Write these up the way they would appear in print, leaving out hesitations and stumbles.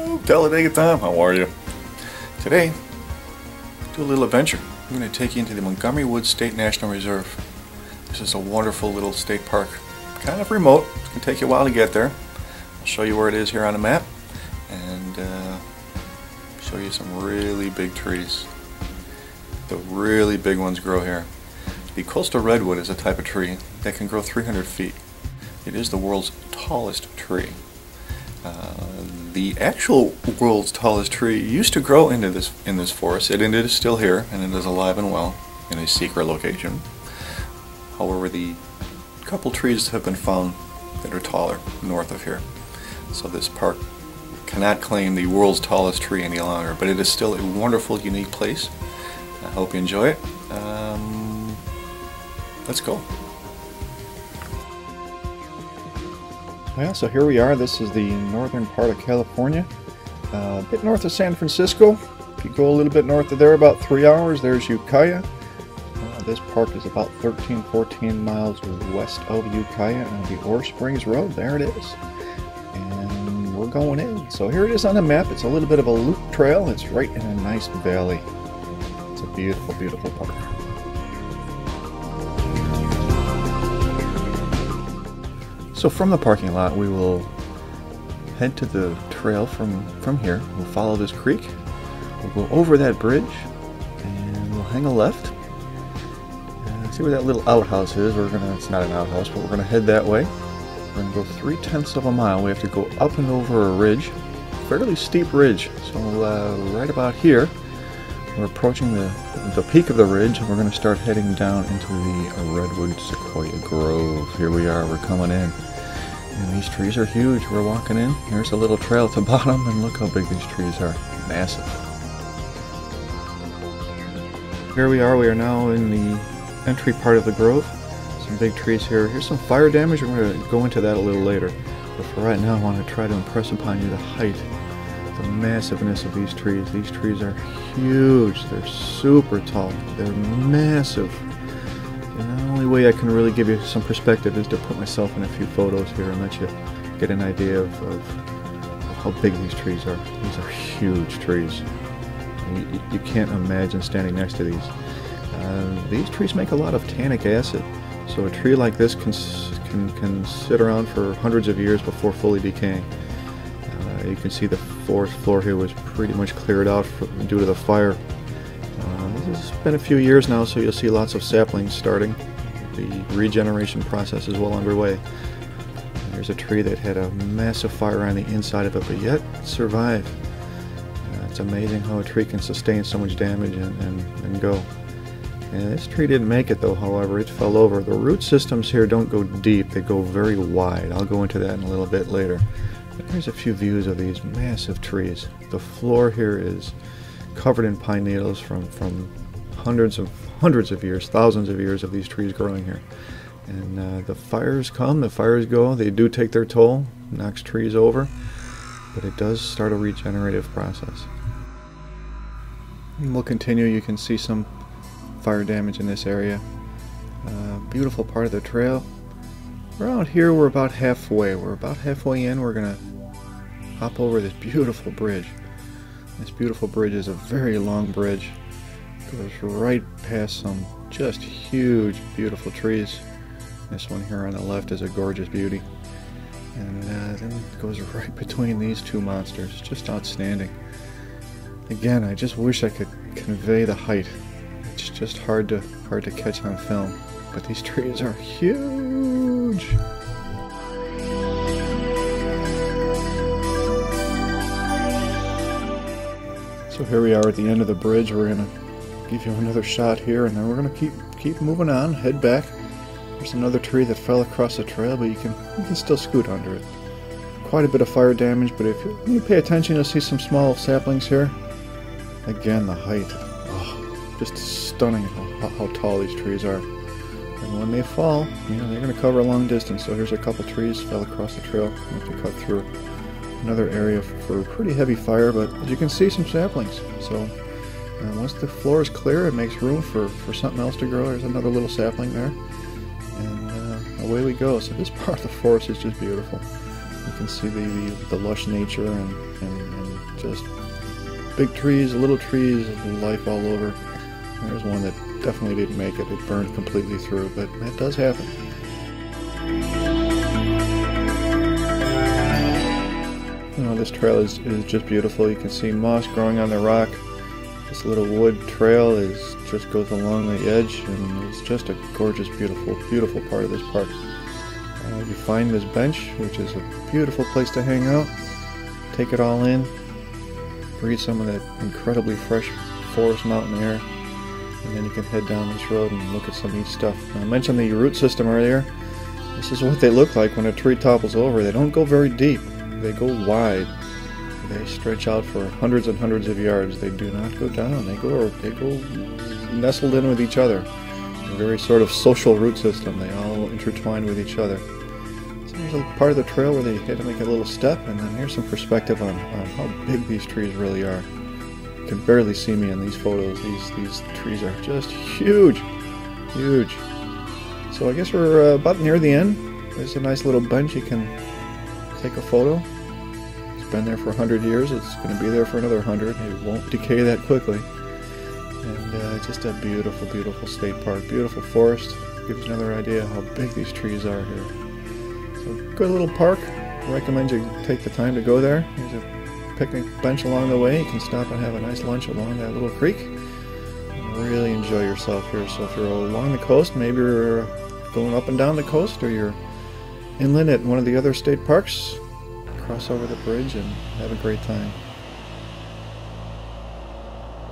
Hello, Talladega Tom, how are you? Today, do a little adventure. I'm going to take you into the Montgomery Woods State National Reserve. This is a wonderful little state park. Kind of remote, it's going to take you a while to get there. I'll show you where it is here on the map and show you some really big trees. The really big ones grow here. The coastal redwood is a type of tree that can grow 300 feet. It is the world's tallest tree. The actual world's tallest tree used to grow in this forest. It is still here, and it is alive and well in a secret location. However, the couple trees have been found that are taller north of here. So this park cannot claim the world's tallest tree any longer, but it is still a wonderful, unique place. I hope you enjoy it. Let's go. Well, so here we are. This is the northern part of California, a bit north of San Francisco. If you go a little bit north of there, about 3 hours, there's Ukiah. This park is about 13-14 miles west of Ukiah on the Ore Springs Road. There it is. And we're going in. So here it is on the map. It's a little bit of a loop trail. It's right in a nice valley. It's a beautiful, beautiful park. So from the parking lot, we will head to the trail from here. We'll follow this creek. We'll go over that bridge, and we'll hang a left. See where that little outhouse is. It's not an outhouse, but we're gonna head that way. We're gonna go 3/10 of a mile. We have to go up and over a ridge, fairly steep ridge. So right about here, we're approaching the peak of the ridge, and we're gonna start heading down into the redwood sequoia grove. Here we are. We're coming in. And these trees are huge. We're walking in. There's a little trail at the bottom, and look how big these trees are. Massive. Here we are. We are now in the entry part of the grove. Some big trees here. Here's some fire damage. We're going to go into that a little later. But for right now, I want to try to impress upon you the height, the massiveness of these trees. These trees are huge. They're super tall. They're massive. And the only way I can really give you some perspective is to put myself in a few photos here and let you get an idea of how big these trees are. These are huge trees. You can't imagine standing next to these. These trees make a lot of tannic acid, so a tree like this can sit around for hundreds of years before fully decaying. You can see the forest floor here was pretty much cleared out due to the fire. It's been a few years now, so you'll see lots of saplings starting. The regeneration process is well underway. There's a tree that had a massive fire on the inside of it, but yet survived. It's amazing how a tree can sustain so much damage and go. And this tree didn't make it though, however, it fell over. The root systems here don't go deep, they go very wide. I'll go into that in a little bit later. But there's a few views of these massive trees. The floor here is covered in pine needles from hundreds of years, thousands of years of these trees growing here. And the fires come, the fires go, they do take their toll, knocks trees over, but it does start a regenerative process. And we'll continue. You can see some fire damage in this area. Beautiful part of the trail. Around here we're about halfway. We're about halfway in. We're gonna hop over this beautiful bridge. This beautiful bridge is a very long bridge. Goes right past some just huge, beautiful trees. This one here on the left is a gorgeous beauty. And then it goes right between these two monsters. Just outstanding. Again, I just wish I could convey the height. It's just hard to catch on film. But these trees are huge. So here we are at the end of the bridge. We're gonna give you another shot here, and then we're gonna keep moving on, head back. There's another tree that fell across the trail, but you can still scoot under it. Quite a bit of fire damage, but if you pay attention, you'll see some small saplings here. Again, the height. Oh, just stunning how tall these trees are. And when they fall, they're going to cover a long distance. So here's a couple trees fell across the trail. We have to cut through another area for pretty heavy fire, but as you can see, some saplings. So once the floor is clear, it makes room for something else to grow. There's another little sapling there. And away we go. So this part of the forest is just beautiful. You can see the lush nature and Just big trees, little trees, life all over. There's one that definitely didn't make it. It burned completely through, but that does happen. You know, this trail is just beautiful. You can see moss growing on the rock. This little wood trail just goes along the edge, and it's just a gorgeous, beautiful part of this park. You find this bench, which is a beautiful place to hang out. Take it all in. Breathe some of that incredibly fresh forest mountain air. And then you can head down this road and look at some neat stuff. Now, I mentioned the root system earlier. This is what they look like when a tree topples over. They don't go very deep. They go wide. They stretch out for hundreds and hundreds of yards. They do not go down. They go nestled in with each other. A very sort of social root system. They all intertwine with each other. So there's a part of the trail where they had to make a little step, and then here's some perspective on how big these trees really are. You can barely see me in these photos. These trees are just huge. Huge. So I guess we're about near the end. There's a nice little bench. You can take a photo. It's been there for 100 years. It's going to be there for another 100. It won't decay that quickly. And just a beautiful, beautiful state park. Beautiful forest. Gives you another idea how big these trees are here. So good little park. I recommend you take the time to go there. There's a picnic bench along the way. You can stop and have a nice lunch along that little creek. And really enjoy yourself here. So if you're along the coast, maybe you're going up and down the coast, or you're inland at one of the other state parks, cross over the bridge and have a great time.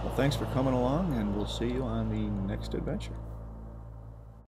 Well, thanks for coming along, and we'll see you on the next adventure.